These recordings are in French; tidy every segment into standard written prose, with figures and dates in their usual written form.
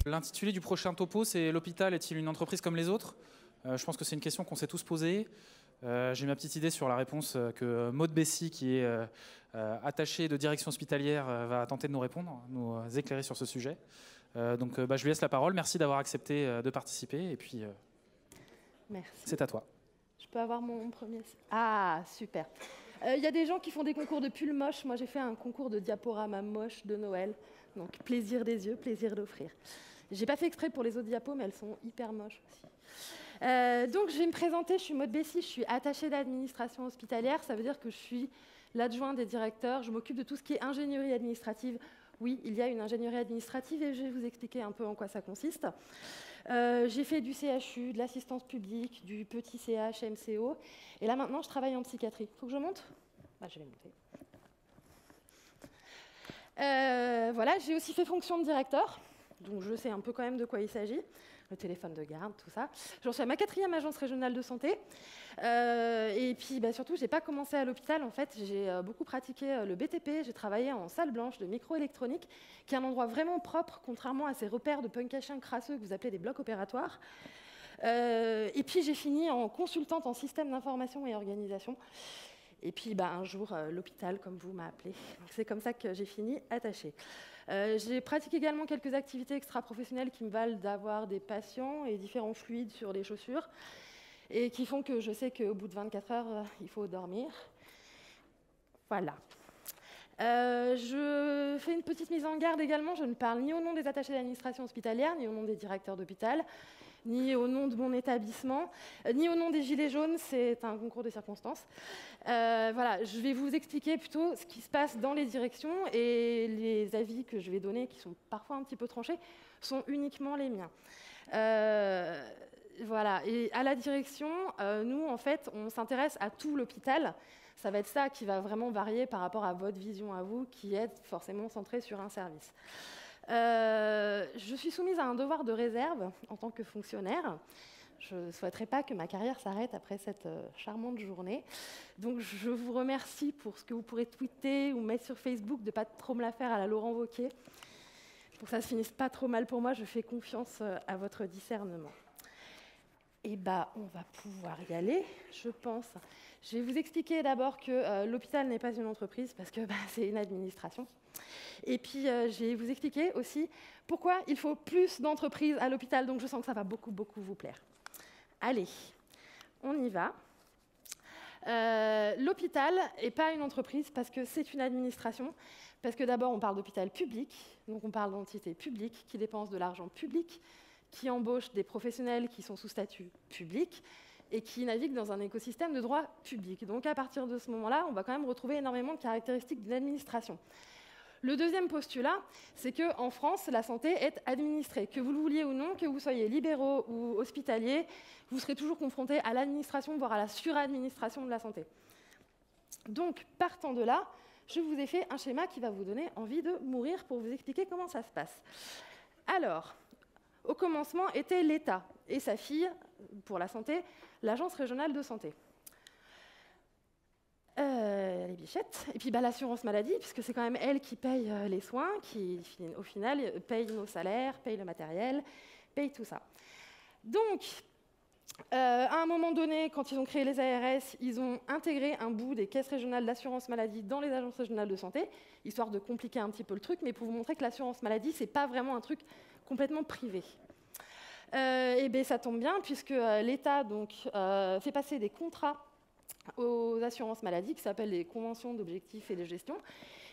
L'intitulé du prochain topo, c'est l'hôpital est-il une entreprise comme les autres? Je pense que c'est une question qu'on s'est tous posée. J'ai ma petite idée sur la réponse que Maud Bessy, qui est attachée de direction hospitalière, va tenter de nous répondre, nous éclairer sur ce sujet. Donc je lui laisse la parole. Merci d'avoir accepté de participer. Et puis, merci. C'est à toi. Je peux avoir mon premier... Ah, super. Il y a des gens qui font des concours de pulls moches. Moi, j'ai fait un concours de diaporama moche de Noël. Donc, plaisir des yeux, plaisir d'offrir. J'ai pas fait exprès pour les autres diapos, mais elles sont hyper moches aussi. Donc, je vais me présenter. Je suis Maud Bessy, je suis attachée d'administration hospitalière. Ça veut dire que je suis l'adjoint des directeurs. Je m'occupe de tout ce qui est ingénierie administrative. Oui, il y a une ingénierie administrative et je vais vous expliquer un peu en quoi ça consiste. J'ai fait du CHU, de l'assistance publique, du petit CH, MCO. Et là, maintenant, je travaille en psychiatrie. Faut que je monte ? Je vais monter. Voilà, j'ai aussi fait fonction de directeur. Donc, je sais un peu quand même de quoi il s'agit. Le téléphone de garde, tout ça. J'en suis à ma 4e agence régionale de santé. Et puis, surtout, je n'ai pas commencé à l'hôpital. En fait, j'ai beaucoup pratiqué le BTP. J'ai travaillé en salle blanche de microélectronique, qui est un endroit vraiment propre, contrairement à ces repères de punk à chien crasseux que vous appelez des blocs opératoires. Et puis, j'ai fini en consultante en système d'information et organisation. Et puis, un jour, l'hôpital, comme vous, m'a appelée. C'est comme ça que j'ai fini attachée. J'ai pratiqué également quelques activités extra-professionnelles qui me valent d'avoir des patients et différents fluides sur les chaussures et qui font que je sais qu'au bout de 24 heures, il faut dormir. Voilà. Je fais une petite mise en garde également. Je ne parle ni au nom des attachés d'administration hospitalière, ni au nom des directeurs d'hôpital, ni au nom de mon établissement, ni au nom des Gilets jaunes. C'est un concours de circonstances. Voilà, je vais vous expliquer plutôt ce qui se passe dans les directions et les avis que je vais donner, qui sont parfois un petit peu tranchés, sont uniquement les miens. Voilà, et à la direction, nous, en fait, on s'intéresse à tout l'hôpital. Ça va être ça qui va vraiment varier par rapport à votre vision à vous, qui est forcément centrée sur un service. Je suis soumise à un devoir de réserve en tant que fonctionnaire. Je ne souhaiterais pas que ma carrière s'arrête après cette charmante journée. Donc, je vous remercie pour ce que vous pourrez tweeter ou mettre sur Facebook, de ne pas trop me la faire à la Laurent Wauquiez. Pour que ça ne se finisse pas trop mal pour moi, je fais confiance à votre discernement. Et on va pouvoir y aller, je pense. Je vais vous expliquer d'abord que l'hôpital n'est pas une entreprise parce que c'est une administration. Et puis, je vais vous expliquer aussi pourquoi il faut plus d'entreprises à l'hôpital. Donc, je sens que ça va beaucoup, beaucoup vous plaire. Allez, on y va. L'hôpital n'est pas une entreprise parce que c'est une administration. Parce que d'abord, on parle d'hôpital public. Donc, on parle d'entité publique qui dépense de l'argent public, qui embauche des professionnels qui sont sous statut public et qui naviguent dans un écosystème de droit public. Donc, à partir de ce moment-là, on va quand même retrouver énormément de caractéristiques d'une administration. Le deuxième postulat, c'est qu'en France, la santé est administrée. Que vous le vouliez ou non, que vous soyez libéraux ou hospitaliers, vous serez toujours confrontés à l'administration, voire à la suradministration de la santé. Donc, partant de là, je vous ai fait un schéma qui va vous donner envie de mourir pour vous expliquer comment ça se passe. Alors, au commencement était l'État et sa fille, pour la santé, l'Agence régionale de santé. Les bichettes. Et puis l'assurance maladie, puisque c'est quand même elle qui paye les soins, qui, au final, paye nos salaires, paye le matériel, paye tout ça. Donc, à un moment donné, quand ils ont créé les ARS, ils ont intégré un bout des caisses régionales d'assurance maladie dans les agences régionales de santé, histoire de compliquer un petit peu le truc, mais pour vous montrer que l'assurance maladie, c'est pas vraiment un truc complètement privé. Et ça tombe bien, puisque l'État fait passer des contrats aux assurances maladie, qui s'appellent les conventions d'objectifs et de gestion.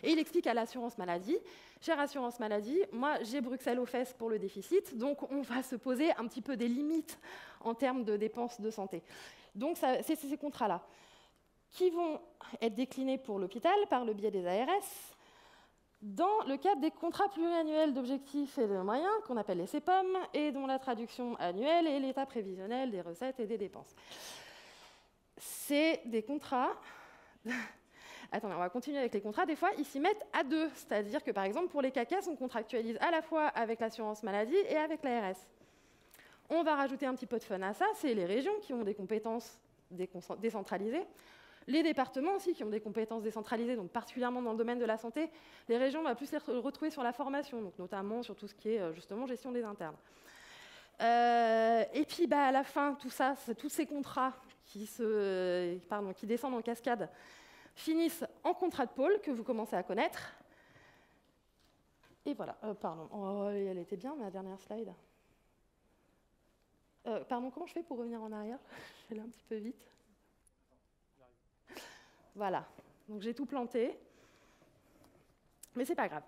Et il explique à l'assurance maladie, chère assurance maladie, moi j'ai Bruxelles aux fesses pour le déficit, donc on va se poser un petit peu des limites en termes de dépenses de santé. Donc c'est ces contrats-là qui vont être déclinés pour l'hôpital par le biais des ARS, dans le cadre des contrats pluriannuels d'objectifs et de moyens, qu'on appelle les CEPOM, et dont la traduction annuelle est l'état prévisionnel des recettes et des dépenses. C'est des contrats... Attendez, on va continuer avec les contrats. Des fois, ils s'y mettent à deux. C'est-à-dire que, par exemple, pour les CACAS, on contractualise à la fois avec l'assurance maladie et avec l'ARS. On va rajouter un petit peu de fun à ça. C'est les régions qui ont des compétences décentralisées. Les départements aussi, qui ont des compétences décentralisées, donc particulièrement dans le domaine de la santé, les régions, on va plus les retrouver sur la formation, donc notamment sur tout ce qui est justement gestion des internes. Et puis à la fin, tout ça, tous ces contrats qui descendent en cascade finissent en contrat de pôle, que vous commencez à connaître. Et voilà, pardon, oh, elle était bien, ma dernière slide. Pardon, comment je fais pour revenir en arrière? Je vais aller un petit peu vite. Voilà, donc j'ai tout planté, mais c'est pas grave.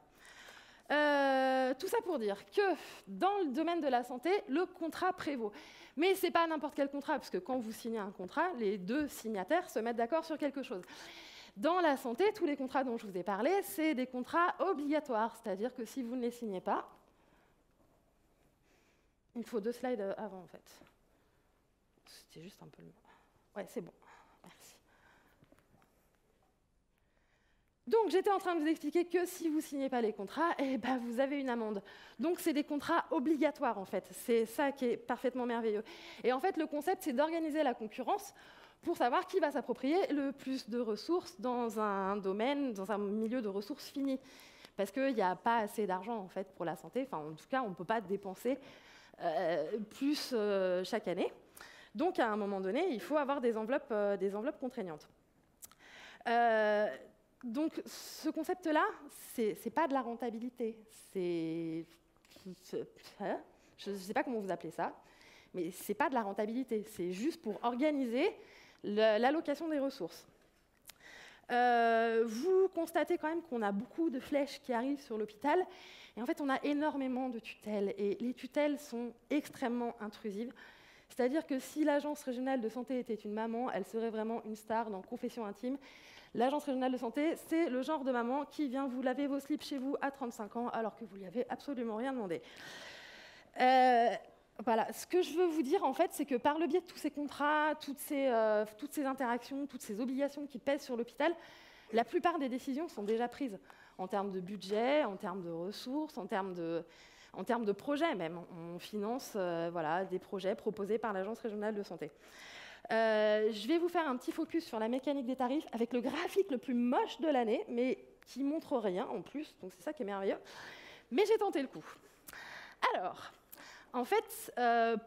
Tout ça pour dire que dans le domaine de la santé, le contrat prévaut. Mais ce n'est pas n'importe quel contrat, parce que quand vous signez un contrat, les deux signataires se mettent d'accord sur quelque chose. Dans la santé, tous les contrats dont je vous ai parlé, c'est des contrats obligatoires, c'est-à-dire que si vous ne les signez pas, il me faut 2 slides avant en fait. C'était juste un peu le... Ouais, c'est bon. Merci. Donc, j'étais en train de vous expliquer que si vous ne signez pas les contrats, eh ben, vous avez une amende. Donc, c'est des contrats obligatoires, en fait. C'est ça qui est parfaitement merveilleux. Et en fait, le concept, c'est d'organiser la concurrence pour savoir qui va s'approprier le plus de ressources dans un domaine, dans un milieu de ressources finies. Parce qu'il n'y a pas assez d'argent, en fait, pour la santé. Enfin, en tout cas, on ne peut pas dépenser plus chaque année. Donc, à un moment donné, il faut avoir des enveloppes contraignantes. Donc, ce concept-là, ce n'est pas de la rentabilité. Je ne sais pas comment vous appelez ça, mais ce n'est pas de la rentabilité. C'est juste pour organiser l'allocation des ressources. Vous constatez quand même qu'on a beaucoup de flèches qui arrivent sur l'hôpital. Et en fait, on a énormément de tutelles. Et les tutelles sont extrêmement intrusives. C'est-à-dire que si l'Agence régionale de santé était une maman, elle serait vraiment une star dans Confession intime. L'Agence régionale de santé, c'est le genre de maman qui vient vous laver vos slips chez vous à 35 ans, alors que vous lui avez absolument rien demandé. Voilà. Ce que je veux vous dire, en fait, c'est que par le biais de tous ces contrats, toutes ces interactions, toutes ces obligations qui pèsent sur l'hôpital, la plupart des décisions sont déjà prises en termes de budget, en termes de ressources, en termes de projets même. On finance voilà, des projets proposés par l'Agence régionale de santé. Je vais vous faire un petit focus sur la mécanique des tarifs avec le graphique le plus moche de l'année, mais qui montre rien en plus, donc c'est ça qui est merveilleux. Mais j'ai tenté le coup. Alors, en fait,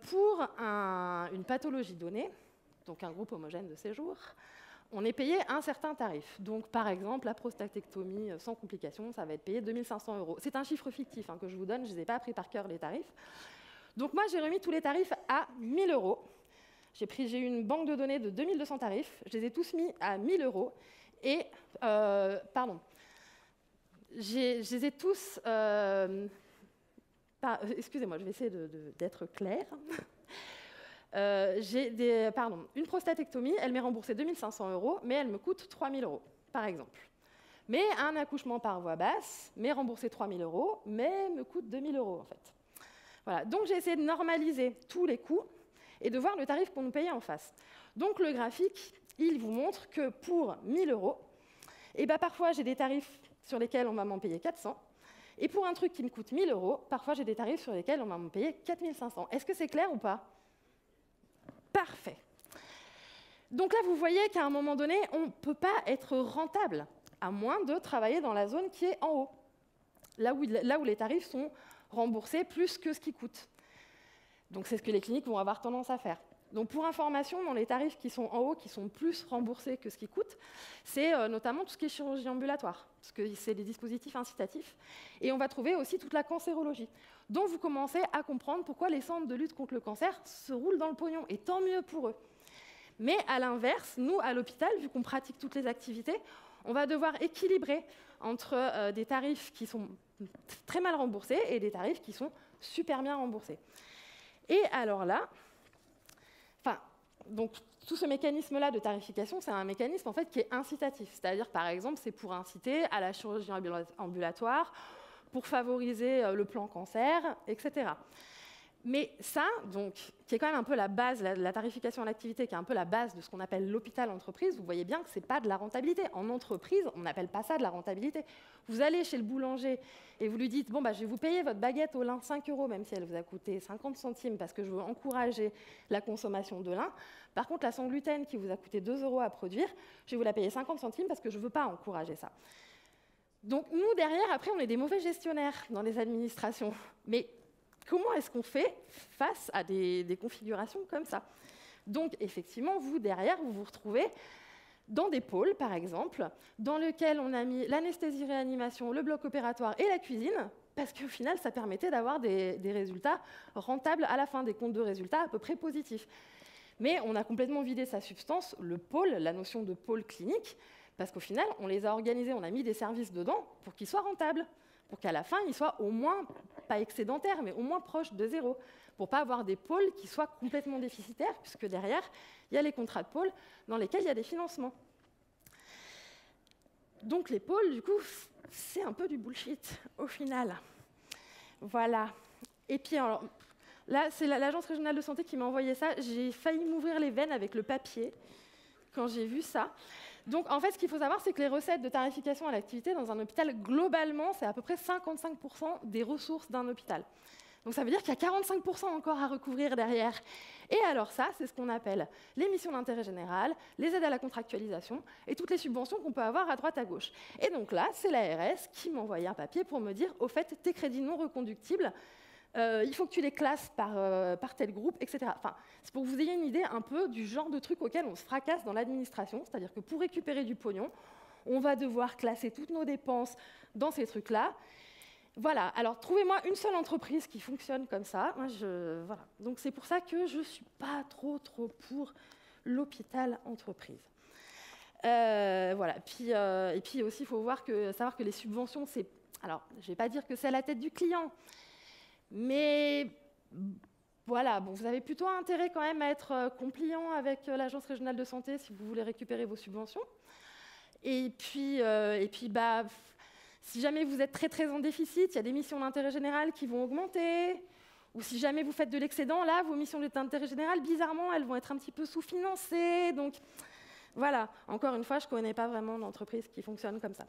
pour une pathologie donnée, donc un groupe homogène de séjour, on est payé un certain tarif. Donc, par exemple, la prostatectomie sans complications, ça va être payé 2 500 €. C'est un chiffre fictif que je vous donne, je ne les ai pas appris par cœur, les tarifs. Donc, moi, j'ai remis tous les tarifs à 1 000 €. J'ai eu une banque de données de 2200 tarifs, je les ai tous mis à 1 000 € et, pardon, je les ai tous, excusez-moi, je vais essayer d'être claire. Une prostatectomie, elle m'est remboursée 2 500 €, mais elle me coûte 3 000 €, par exemple. Mais un accouchement par voie basse m'est remboursé 3 000 €, mais me coûte 2 000 € en fait. Voilà. Donc j'ai essayé de normaliser tous les coûts et de voir le tarif qu'on nous payait en face. Donc le graphique, il vous montre que pour 1 000 €, et parfois j'ai des tarifs sur lesquels on va m'en payer 400, et pour un truc qui me coûte 1 000 €, parfois j'ai des tarifs sur lesquels on va m'en payer 4 500. Est-ce que c'est clair ou pas? Parfait. Donc là, vous voyez qu'à un moment donné, on ne peut pas être rentable, à moins de travailler dans la zone qui est en haut, là où les tarifs sont remboursés plus que ce qui coûte. Donc c'est ce que les cliniques vont avoir tendance à faire. Donc pour information, dans les tarifs qui sont en haut, qui sont plus remboursés que ce qui coûte, c'est notamment tout ce qui est chirurgie ambulatoire, parce que c'est des dispositifs incitatifs. Et on va trouver aussi toute la cancérologie, dont vous commencez à comprendre pourquoi les centres de lutte contre le cancer se roulent dans le pognon, et tant mieux pour eux. Mais à l'inverse, nous, à l'hôpital, vu qu'on pratique toutes les activités, on va devoir équilibrer entre des tarifs qui sont très mal remboursés et des tarifs qui sont super bien remboursés. Et alors là, donc tout ce mécanisme-là de tarification, c'est un mécanisme en fait qui est incitatif. C'est-à-dire, par exemple, c'est pour inciter à la chirurgie ambulatoire, pour favoriser le plan cancer, etc. Mais ça, donc, qui est quand même un peu la base, la tarification à l'activité, qui est un peu la base de ce qu'on appelle l'hôpital entreprise, vous voyez bien que ce n'est pas de la rentabilité. En entreprise, on n'appelle pas ça de la rentabilité. Vous allez chez le boulanger et vous lui dites, bon, bah, je vais vous payer votre baguette au lin 5 €, même si elle vous a coûté 50 centimes, parce que je veux encourager la consommation de lin. Par contre, la sans gluten qui vous a coûté 2 € à produire, je vais vous la payer 50 centimes parce que je ne veux pas encourager ça. Donc nous, derrière, après, on est des mauvais gestionnaires dans les administrations. Mais comment est-ce qu'on fait face à des configurations comme ça? Donc, effectivement, vous, derrière, vous vous retrouvez dans des pôles, par exemple, dans lesquels on a mis l'anesthésie-réanimation, le bloc opératoire et la cuisine, parce qu'au final, ça permettait d'avoir des résultats rentables à la fin, des comptes de résultats à peu près positifs. Mais on a complètement vidé sa substance, le pôle, la notion de pôle clinique, parce qu'au final, on les a organisés, on a mis des services dedans pour qu'ils soient rentables, pour qu'à la fin, ils soient au moins, pas excédentaires, mais au moins proches de zéro, pour ne pas avoir des pôles qui soient complètement déficitaires, puisque derrière, il y a les contrats de pôle dans lesquels il y a des financements. Donc les pôles, du coup, c'est un peu du bullshit, au final. Voilà. Et puis, alors, là, c'est l'Agence régionale de santé qui m'a envoyé ça. J'ai failli m'ouvrir les veines avec le papier quand j'ai vu ça. Donc, en fait, ce qu'il faut savoir, c'est que les recettes de tarification à l'activité dans un hôpital, globalement, c'est à peu près 55% des ressources d'un hôpital. Donc, ça veut dire qu'il y a 45% encore à recouvrir derrière. Et alors ça, c'est ce qu'on appelle les missions d'intérêt général, les aides à la contractualisation et toutes les subventions qu'on peut avoir à droite à gauche. Et donc là, c'est l'ARS qui m'a envoyé un papier pour me dire, au fait, tes crédits non reconductibles, il faut que tu les classes par tel groupe, etc. Enfin, c'est pour que vous ayez une idée un peu du genre de truc auquel on se fracasse dans l'administration, c'est-à-dire que pour récupérer du pognon, on va devoir classer toutes nos dépenses dans ces trucs-là. Voilà, alors trouvez-moi une seule entreprise qui fonctionne comme ça. Moi, voilà. Donc c'est pour ça que je ne suis pas trop pour l'hôpital entreprise. Voilà. Et puis aussi, il faut savoir que les subventions, c'est... Alors, je ne vais pas dire que c'est à la tête du client, mais voilà, bon, vous avez plutôt intérêt quand même à être compliant avec l'Agence régionale de santé si vous voulez récupérer vos subventions. Et puis bah, si jamais vous êtes très en déficit, il y a des missions d'intérêt général qui vont augmenter. Ou si jamais vous faites de l'excédent, là, vos missions d'intérêt général, bizarrement, elles vont être un petit peu sous-financées. Donc voilà, encore une fois, je ne connais pas vraiment d'entreprise qui fonctionne comme ça.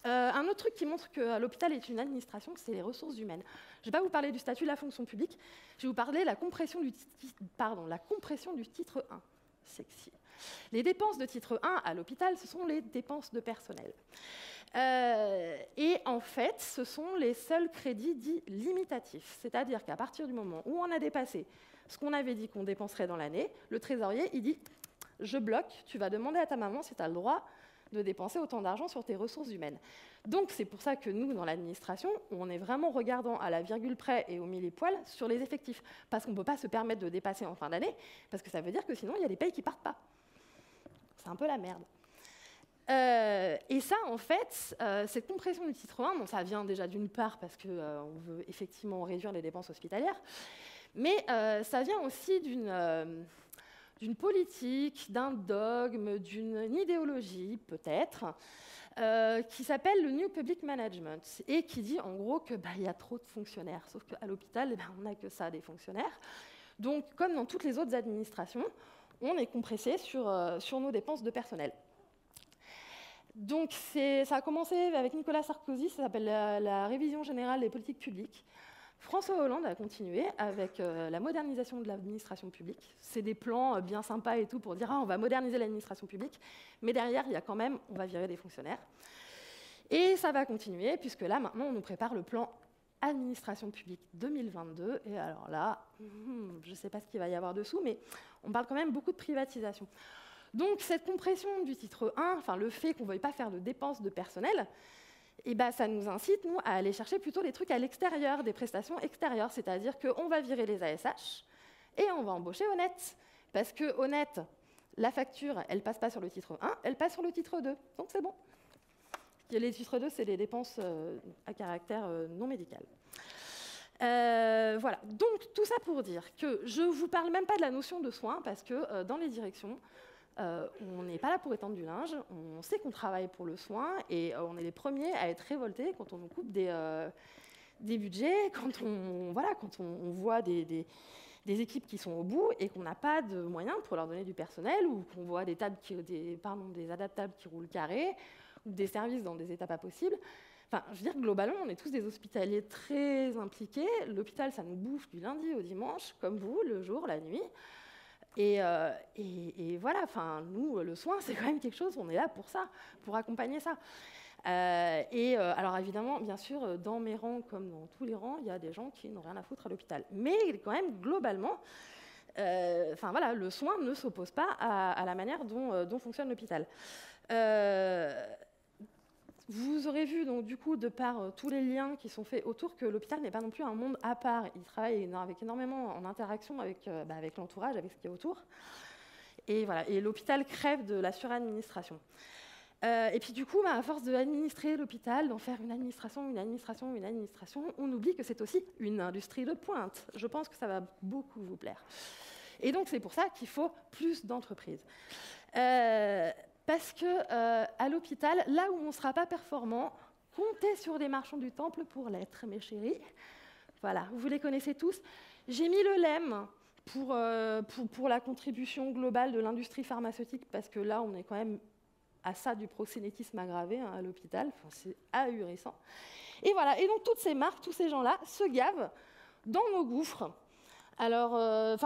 Un autre truc qui montre que l'hôpital est une administration, c'est les ressources humaines. Je ne vais pas vous parler du statut de la fonction publique, je vais vous parler de la compression du titre 1. Sexy. Les dépenses de titre 1 à l'hôpital, ce sont les dépenses de personnel. Et en fait, ce sont les seuls crédits dits limitatifs. C'est-à-dire qu'à partir du moment où on a dépassé ce qu'on avait dit qu'on dépenserait dans l'année, le trésorier, il dit « je bloque, tu vas demander à ta maman si tu as le droit de dépenser autant d'argent sur tes ressources humaines. » Donc c'est pour ça que nous, dans l'administration, on est vraiment regardant à la virgule près et au mille-poil sur les effectifs. Parce qu'on ne peut pas se permettre de dépasser en fin d'année, parce que ça veut dire que sinon, il y a des payes qui ne partent pas. C'est un peu la merde. Et ça, en fait, cette compression du titre 1, bon, ça vient déjà d'une part parce qu'on veut effectivement réduire les dépenses hospitalières, mais ça vient aussi d'une politique, d'un dogme, d'une idéologie, peut-être, qui s'appelle le New Public Management, et qui dit en gros qu'il y a trop de fonctionnaires. Sauf qu'à l'hôpital, on n'a que ça, des fonctionnaires. Donc, comme dans toutes les autres administrations, on est compressé sur nos dépenses de personnel. Donc, ça a commencé avec Nicolas Sarkozy, ça s'appelle la révision générale des politiques publiques. François Hollande a continué avec la modernisation de l'administration publique. C'est des plans bien sympas et tout pour dire on va moderniser l'administration publique, mais derrière, il y a quand même, on va virer des fonctionnaires. Et ça va continuer, puisque là, maintenant, on nous prépare le plan administration publique 2022. Et alors là, je ne sais pas ce qu'il va y avoir dessous, mais on parle quand même beaucoup de privatisation. Donc, cette compression du titre 1, enfin, le fait qu'on ne veuille pas faire de dépenses de personnel, et ça nous incite, nous, à aller chercher plutôt des trucs à l'extérieur, des prestations extérieures. C'est-à-dire qu'on va virer les ASH et on va embaucher Honnête. Parce que Honnête, la facture, elle ne passe pas sur le titre 1, elle passe sur le titre 2. Donc c'est bon. Et les titres 2, c'est les dépenses à caractère non médical. Voilà. Donc tout ça pour dire que je ne vous parle même pas de la notion de soins, parce que dans les directions, on n'est pas là pour étendre du linge, on sait qu'on travaille pour le soin et on est les premiers à être révoltés quand on nous coupe des des budgets, quand on voit des équipes qui sont au bout et qu'on n'a pas de moyens pour leur donner du personnel, ou qu'on voit des adaptables qui roulent carré, ou des services dans des états pas possibles. Enfin, je veux dire, globalement, on est tous des hospitaliers très impliqués. L'hôpital, ça nous bouffe du lundi au dimanche, comme vous, le jour, la nuit. Et voilà, enfin, nous, le soin, c'est quand même quelque chose, on est là pour ça, pour accompagner ça. Alors évidemment, bien sûr, dans mes rangs, comme dans tous les rangs, il y a des gens qui n'ont rien à foutre à l'hôpital. Mais quand même, globalement, voilà, le soin ne s'oppose pas à la manière dont fonctionne l'hôpital. Vous aurez vu, donc, du coup, de par tous les liens qui sont faits autour, que l'hôpital n'est pas non plus un monde à part. Il travaille avec énormément en interaction avec l'entourage, avec ce qui est autour. Et voilà. Et l'hôpital crève de la suradministration. Et puis du coup, à force d'administrer l'hôpital, d'en faire une administration, on oublie que c'est aussi une industrie de pointe. Je pense que ça va beaucoup vous plaire. Et donc c'est pour ça qu'il faut plus d'entreprises. Parce qu'à l'hôpital, là où on ne sera pas performant, comptez sur des marchands du temple pour l'être, mes chéris. Voilà, vous les connaissez tous. J'ai mis le LEM pour la contribution globale de l'industrie pharmaceutique, parce que là, on est quand même à ça du proxénétisme aggravé à l'hôpital. Enfin, c'est ahurissant. Et voilà, et donc toutes ces marques, tous ces gens-là se gavent dans nos gouffres. Alors,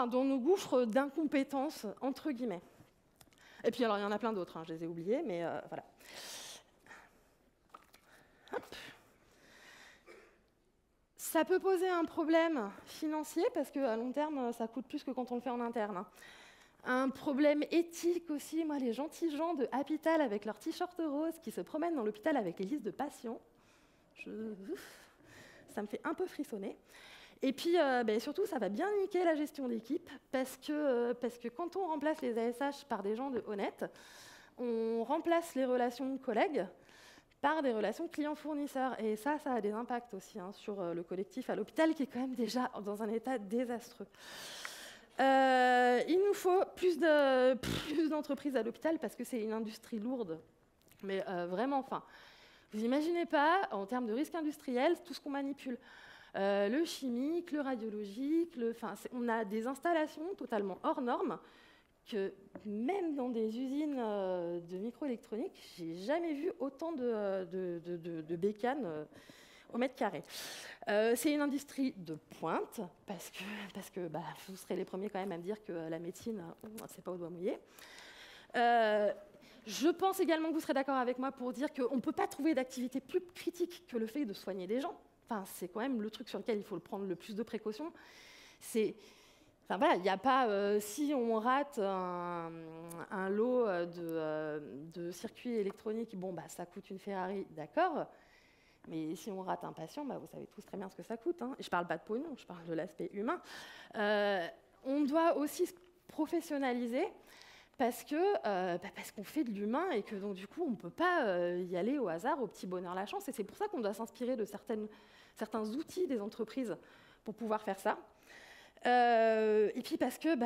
dans nos gouffres d'incompétence, entre guillemets. Et puis alors, il y en a plein d'autres, je les ai oubliés, mais voilà. Hop. Ça peut poser un problème financier, parce qu'à long terme, ça coûte plus que quand on le fait en interne. Un problème éthique aussi, moi, les gentils gens de Hapital avec leurs t-shirts roses qui se promènent dans l'hôpital avec les listes de patients, ça me fait un peu frissonner. Et puis, surtout, ça va bien niquer la gestion d'équipe, parce que quand on remplace les ASH par des gens honnêtes, on remplace les relations collègues par des relations clients-fournisseurs. Et ça a des impacts aussi sur le collectif à l'hôpital, qui est quand même déjà dans un état désastreux. Il nous faut plus d'entreprises à l'hôpital, parce que c'est une industrie lourde. Mais vraiment, vous n'imaginez pas, en termes de risque industriel, tout ce qu'on manipule. Le chimique, le radiologique, on a des installations totalement hors normes que même dans des usines de microélectronique, j'ai jamais vu autant de bécanes au mètre carré. C'est une industrie de pointe, parce que vous serez les premiers quand même à me dire que la médecine, c'est pas au doigt mouillé. Je pense également que vous serez d'accord avec moi pour dire qu'on ne peut pas trouver d'activité plus critique que le fait de soigner des gens. C'est quand même le truc sur lequel il faut prendre le plus de précautions. Il n'y a pas... si on rate un lot de circuits électroniques, ça coûte une Ferrari, d'accord. Mais si on rate un patient, vous savez tous très bien ce que ça coûte. Et je ne parle pas de pognon, je parle de l'aspect humain. On doit aussi se professionnaliser, parce qu'on fait de l'humain, et que donc du coup on ne peut pas y aller au hasard, au petit bonheur la chance. Et c'est pour ça qu'on doit s'inspirer de certains outils des entreprises pour pouvoir faire ça. Et puis parce que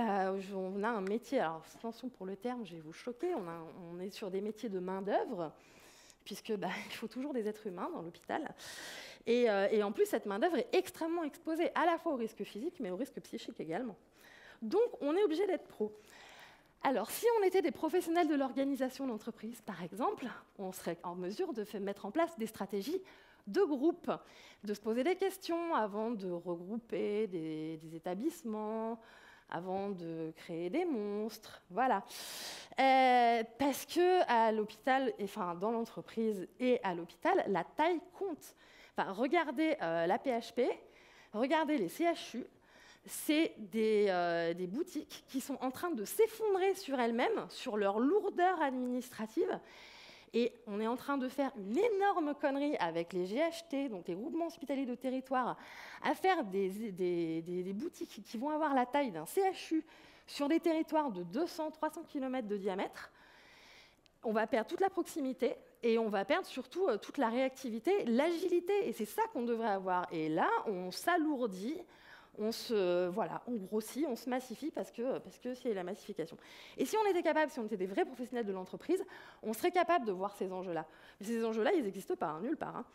on a un métier, alors attention pour le terme, je vais vous choquer, on est sur des métiers de main-d'œuvre, puisque il faut toujours des êtres humains dans l'hôpital. Et en plus, cette main-d'œuvre est extrêmement exposée à la fois au risque physique, mais au risque psychique également. Donc on est obligé d'être pro. Alors, si on était des professionnels de l'organisation d'entreprise, par exemple, on serait en mesure de mettre en place des stratégies de groupe, de se poser des questions avant de regrouper des établissements, avant de créer des monstres, voilà. Parce qu'à l'hôpital, dans l'entreprise et à l'hôpital, la taille compte. Regardez la PHP, regardez les CHU, c'est des boutiques qui sont en train de s'effondrer sur elles-mêmes, sur leur lourdeur administrative. Et on est en train de faire une énorme connerie avec les GHT, donc les groupements hospitaliers de territoire, à faire des boutiques qui vont avoir la taille d'un CHU sur des territoires de 200-300 km de diamètre. On va perdre toute la proximité et on va perdre surtout toute la réactivité, l'agilité. Et c'est ça qu'on devrait avoir. Et là, on s'alourdit. On grossit, on se massifie parce que c'est la massification. Et si on était capable, si on était des vrais professionnels de l'entreprise, on serait capable de voir ces enjeux-là. Mais ces enjeux-là, ils n'existent pas, nulle part.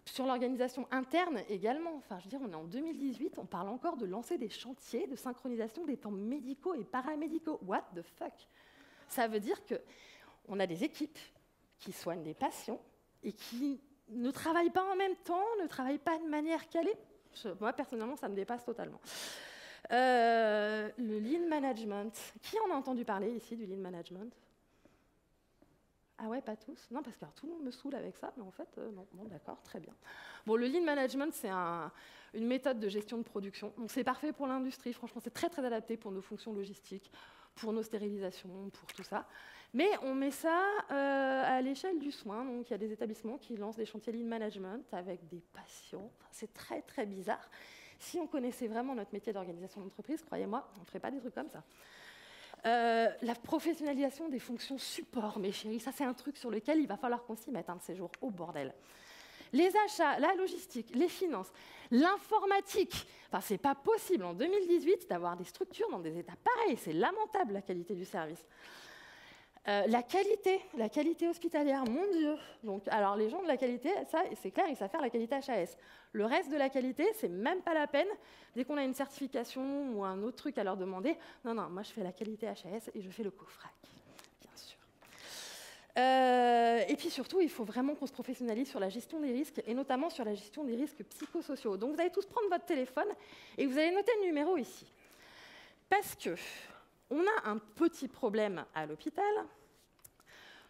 Sur l'organisation interne également, enfin, je veux dire, on est en 2018, on parle encore de lancer des chantiers de synchronisation des temps médicaux et paramédicaux. What the fuck? Ça veut dire qu'on a des équipes qui soignent des patients et qui ne travaillent pas en même temps, ne travaillent pas de manière calée. Moi, personnellement, ça me dépasse totalement. Le lean management. Qui en a entendu parler ici du lean management? Ah ouais, pas tous? Non, parce que tout le monde me saoule avec ça, mais en fait, non. Bon, d'accord, très bien. Bon, le lean management, c'est une méthode de gestion de production. Donc, c'est parfait pour l'industrie. Franchement, c'est très, très adapté pour nos fonctions logistiques, pour nos stérilisations, pour tout ça. Mais on met ça à l'échelle du soin. Donc, il y a des établissements qui lancent des chantiers lean management avec des patients. Enfin, c'est très, très bizarre. Si on connaissait vraiment notre métier d'organisation d'entreprise, croyez-moi, on ne ferait pas des trucs comme ça. La professionnalisation des fonctions support, mes chéris, ça c'est un truc sur lequel il va falloir qu'on s'y mette un de ces jours, au bordel. Les achats, la logistique, les finances, l'informatique. Enfin, c'est pas possible en 2018 d'avoir des structures dans des états pareils. C'est lamentable la qualité du service. La qualité hospitalière, mon Dieu. Donc, alors les gens de la qualité, ça c'est clair, ils savent faire la qualité HAS. Le reste de la qualité, c'est même pas la peine. Dès qu'on a une certification ou un autre truc à leur demander, non, moi je fais la qualité HAS et je fais le COFRAC, bien sûr. Et puis surtout, il faut vraiment qu'on se professionnalise sur la gestion des risques et notamment sur la gestion des risques psychosociaux. Donc vous allez tous prendre votre téléphone et vous allez noter le numéro ici. Parce que on a un petit problème à l'hôpital.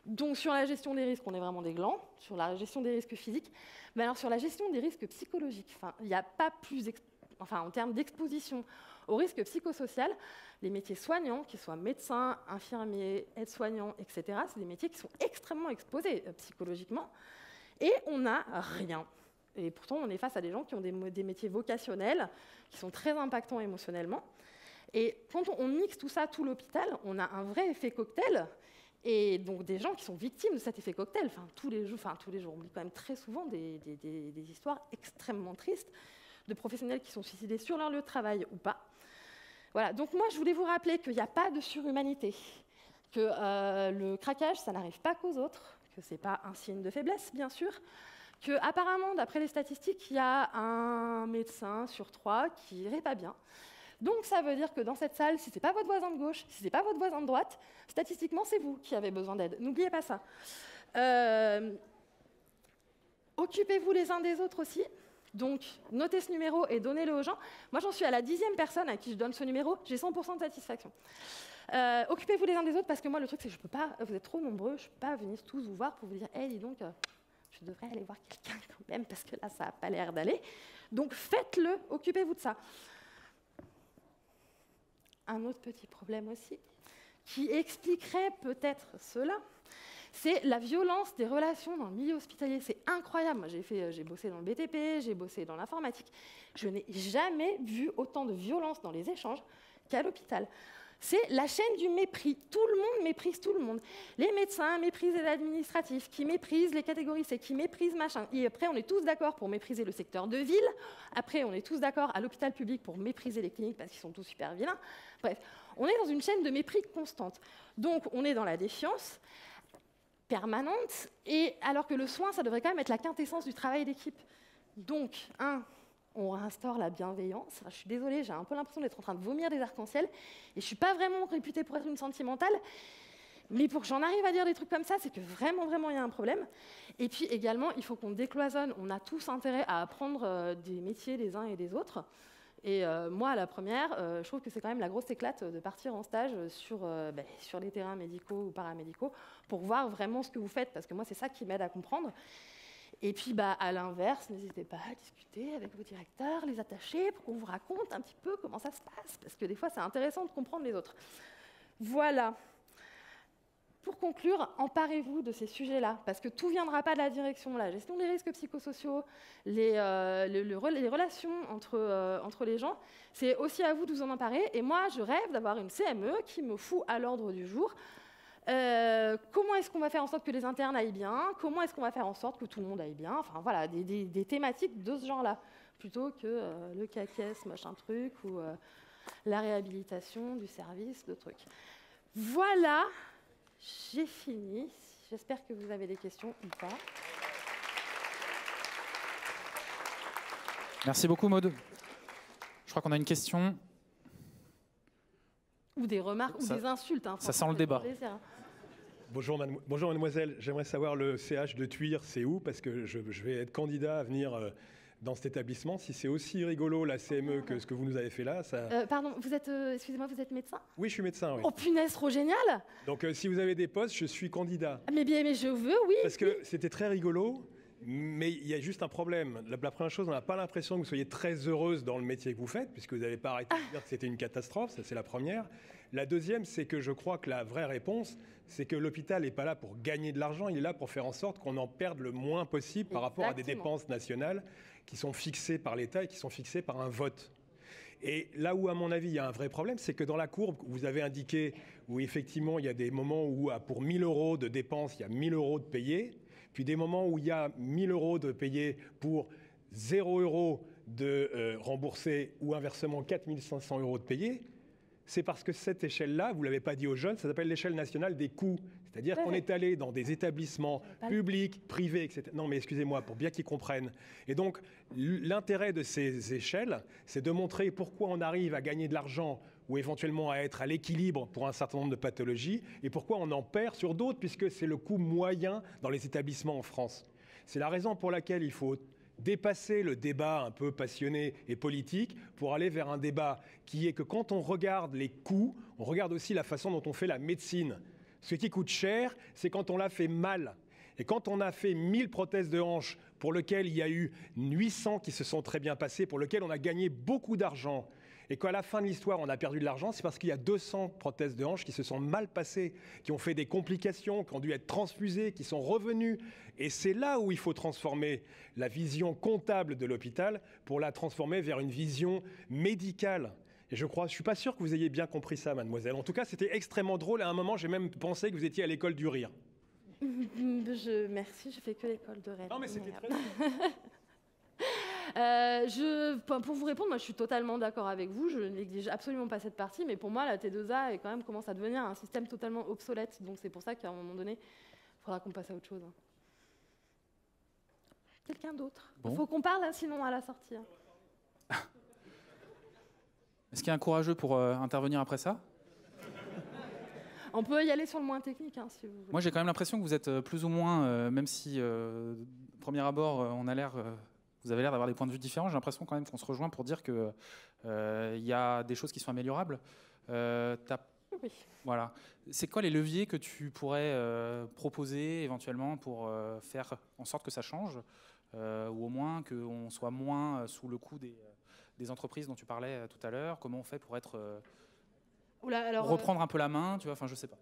Donc sur la gestion des risques, on est vraiment des glands. Sur la gestion des risques physiques, mais alors sur la gestion des risques psychologiques, il n'y a pas plus, en termes d'exposition au risque psychosocial, les métiers soignants, qu'ils soient médecins, infirmiers, aides-soignants, etc., c'est des métiers qui sont extrêmement exposés psychologiquement. Et on n'a rien. Et pourtant, on est face à des gens qui ont des métiers vocationnels, qui sont très impactants émotionnellement. Et quand on mixe tout ça, tout l'hôpital, on a un vrai effet cocktail. Et donc des gens qui sont victimes de cet effet cocktail. Tous les jours, on lit quand même très souvent des histoires extrêmement tristes de professionnels qui sont suicidés sur leur lieu de travail ou pas. Voilà, donc moi je voulais vous rappeler qu'il n'y a pas de surhumanité, que le craquage, ça n'arrive pas qu'aux autres, que ce n'est pas un signe de faiblesse, bien sûr, qu'apparemment, d'après les statistiques, il y a un médecin sur 3 qui irait pas bien. Donc ça veut dire que dans cette salle, si ce n'est pas votre voisin de gauche, si ce n'est pas votre voisin de droite, statistiquement, c'est vous qui avez besoin d'aide. N'oubliez pas ça. Occupez-vous les uns des autres aussi. Donc, notez ce numéro et donnez-le aux gens. Moi, j'en suis à la 10e personne à qui je donne ce numéro. J'ai 100% de satisfaction. Occupez-vous les uns des autres parce que moi, le truc, c'est que je peux pas, vous êtes trop nombreux, je ne peux pas venir tous vous voir pour vous dire « Hey, dis donc, je devrais aller voir quelqu'un quand même parce que là, ça n'a pas l'air d'aller. » Donc, faites-le, occupez-vous de ça. Un autre petit problème aussi, qui expliquerait peut-être cela, c'est la violence des relations dans le milieu hospitalier. C'est incroyable. Moi, j'ai bossé dans le BTP, j'ai bossé dans l'informatique. Je n'ai jamais vu autant de violence dans les échanges qu'à l'hôpital. C'est la chaîne du mépris. Tout le monde méprise tout le monde. Les médecins méprisent les administratifs, qui méprisent les catégories C, qui méprisent machin. Et après, on est tous d'accord pour mépriser le secteur de ville. Après, on est tous d'accord à l'hôpital public pour mépriser les cliniques parce qu'ils sont tous super vilains. Bref, on est dans une chaîne de mépris constante. Donc, on est dans la défiance permanente, et alors que le soin, ça devrait quand même être la quintessence du travail d'équipe. Donc, on réinstaure la bienveillance. Je suis désolée, j'ai un peu l'impression d'être en train de vomir des arcs-en-ciel, et je ne suis pas vraiment réputée pour être une sentimentale, mais pour que j'en arrive à dire des trucs comme ça, c'est que vraiment, vraiment, il y a un problème. Et puis également, il faut qu'on décloisonne. On a tous intérêt à apprendre des métiers des uns et des autres. Et moi, à la première, je trouve que c'est quand même la grosse éclate de partir en stage sur les terrains médicaux ou paramédicaux pour voir vraiment ce que vous faites, parce que moi, c'est ça qui m'aide à comprendre. Et puis, à l'inverse, n'hésitez pas à discuter avec vos directeurs, les attachés, pour qu'on vous raconte un petit peu comment ça se passe, parce que des fois, c'est intéressant de comprendre les autres. Voilà. Pour conclure, emparez-vous de ces sujets-là, parce que tout ne viendra pas de la direction. La gestion des risques psychosociaux, les relations entre les gens, c'est aussi à vous de vous en emparer. Et moi, je rêve d'avoir une CME qui me fout à l'ordre du jour. Comment est-ce qu'on va faire en sorte que les internes aillent bien? Comment est-ce qu'on va faire en sorte que tout le monde aille bien? Enfin, voilà, des thématiques de ce genre-là, plutôt que le CAQES, machin truc, ou la réhabilitation du service, de trucs. Voilà. J'ai fini. J'espère que vous avez des questions ou pas. Merci beaucoup, Maud. Je crois qu'on a une question. Ou des remarques, ou des insultes. Hein, ça sent le débat. Bonjour mademoiselle, j'aimerais savoir le CH de Tuire, c'est où? Parce que je vais être candidat à venir dans cet établissement. Si c'est aussi rigolo la CME que ce que vous nous avez fait là, ça... Pardon, excusez-moi, vous êtes médecin? Oui, je suis médecin, oui. Oh punaise, trop génial! Donc si vous avez des postes, je suis candidat. Mais je veux, oui. Parce que c'était très rigolo, mais il y a juste un problème. La première chose, on n'a pas l'impression que vous soyez très heureuse dans le métier que vous faites, puisque vous n'avez pas arrêté de dire que c'était une catastrophe, ça c'est la première. La deuxième, c'est que je crois que la vraie réponse, c'est que l'hôpital n'est pas là pour gagner de l'argent, il est là pour faire en sorte qu'on en perde le moins possible par rapport à des dépenses nationales qui sont fixées par l'État et qui sont fixées par un vote. Et là où, à mon avis, il y a un vrai problème, c'est que dans la courbe que vous avez indiquée, où effectivement il y a des moments où pour 1 000 € de dépenses, il y a 1 000 € de payés, puis des moments où il y a 1 000 € de payés pour 0 € de remboursés ou inversement 4 500 € de payés, c'est parce que cette échelle-là, vous ne l'avez pas dit aux jeunes, ça s'appelle l'échelle nationale des coûts. C'est-à-dire qu'on est allé dans des établissements publics, privés, etc. Non, mais excusez-moi, pour bien qu'ils comprennent. Et donc, l'intérêt de ces échelles, c'est de montrer pourquoi on arrive à gagner de l'argent ou éventuellement à être à l'équilibre pour un certain nombre de pathologies, et pourquoi on en perd sur d'autres, puisque c'est le coût moyen dans les établissements en France. C'est la raison pour laquelle il faut dépasser le débat un peu passionné et politique pour aller vers un débat qui est que quand on regarde les coûts, on regarde aussi la façon dont on fait la médecine. Ce qui coûte cher, c'est quand on l'a fait mal. Et quand on a fait 1000 prothèses de hanche pour lesquelles il y a eu 800 qui se sont très bien passées, pour lesquelles on a gagné beaucoup d'argent, et qu'à la fin de l'histoire, on a perdu de l'argent, c'est parce qu'il y a 200 prothèses de hanches qui se sont mal passées, qui ont fait des complications, qui ont dû être transfusées, qui sont revenues. Et c'est là où il faut transformer la vision comptable de l'hôpital pour la transformer vers une vision médicale. Et je suis pas sûr que vous ayez bien compris ça, mademoiselle. En tout cas, c'était extrêmement drôle. À un moment, j'ai même pensé que vous étiez à l'école du rire. Merci, je fais que l'école de rêve. Non, mais c'était très pour vous répondre, moi je suis totalement d'accord avec vous, je ne néglige absolument pas cette partie, mais pour moi la T2A quand même commence à devenir un système totalement obsolète, donc c'est pour ça qu'à un moment donné, il faudra qu'on passe à autre chose. Quelqu'un d'autre? Il faut qu'on parle, sinon à la sortie. Est-ce qu'il y a un courageux pour intervenir après ça? On peut y aller sur le moins technique, si vous voulez. Moi j'ai quand même l'impression que vous êtes plus ou moins, même si premier abord on a l'air... Vous avez l'air d'avoir des points de vue différents. J'ai l'impression quand même qu'on se rejoint pour dire qu'il y a des choses qui sont améliorables. Oui. Voilà. C'est quoi les leviers que tu pourrais proposer éventuellement pour faire en sorte que ça change ou au moins qu'on soit moins sous le coup des entreprises dont tu parlais tout à l'heure? Comment on fait pour reprendre un peu la main, tu vois, enfin, je sais pas.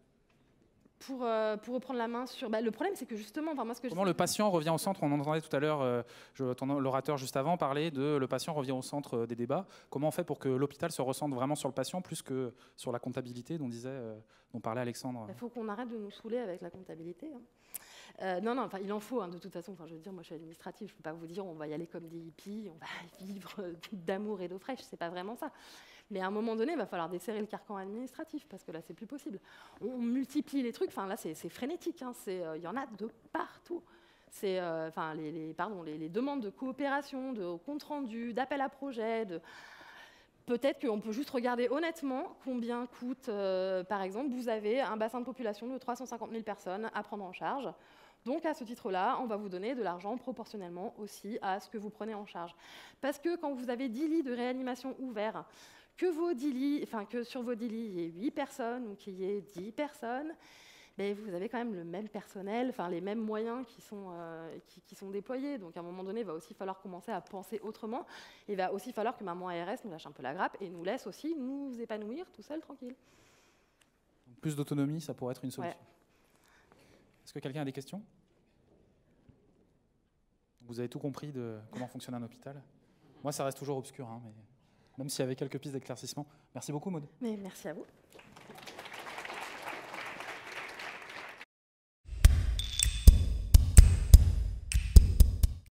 Pour reprendre la main sur... le problème, c'est que justement... moi, Comment le patient revient au centre? On entendait tout à l'heure l'orateur juste avant parler de le patient revient au centre des débats. Comment on fait pour que l'hôpital se ressente vraiment sur le patient plus que sur la comptabilité dont parlait Alexandre? Il faut qu'on arrête de nous saouler avec la comptabilité. Non, il en faut, de toute façon. Je veux dire, moi, je suis administrative, je ne peux pas vous dire on va y aller comme des hippies, on va vivre d'amour et d'eau fraîche, c'est pas vraiment ça. Mais à un moment donné, il va falloir desserrer le carcan administratif, parce que là, c'est plus possible. On multiplie les trucs, là, c'est frénétique, il y en a de partout. Les demandes de coopération, de compte rendu, d'appel à projet, peut-être qu'on peut juste regarder honnêtement combien coûte, par exemple, vous avez un bassin de population de 350 000 personnes à prendre en charge. Donc, à ce titre-là, on va vous donner de l'argent proportionnellement aussi à ce que vous prenez en charge. Parce que quand vous avez 10 lits de réanimation ouverts, que sur vos 10 lits, il y ait 8 personnes ou qu'il y ait 10 personnes, mais vous avez quand même le même personnel, les mêmes moyens qui sont déployés. Donc, à un moment donné, il va aussi falloir commencer à penser autrement. Il va aussi falloir que maman ARS nous lâche un peu la grappe et nous laisse aussi nous épanouir tout seul, tranquille. Plus d'autonomie, ça pourrait être une solution. Ouais. Est-ce que quelqu'un a des questions? Vous avez tout compris de comment fonctionne un hôpital? Moi, ça reste toujours obscur, mais même s'il y avait quelques pistes d'éclaircissement. Merci beaucoup, Maud. Mais merci à vous.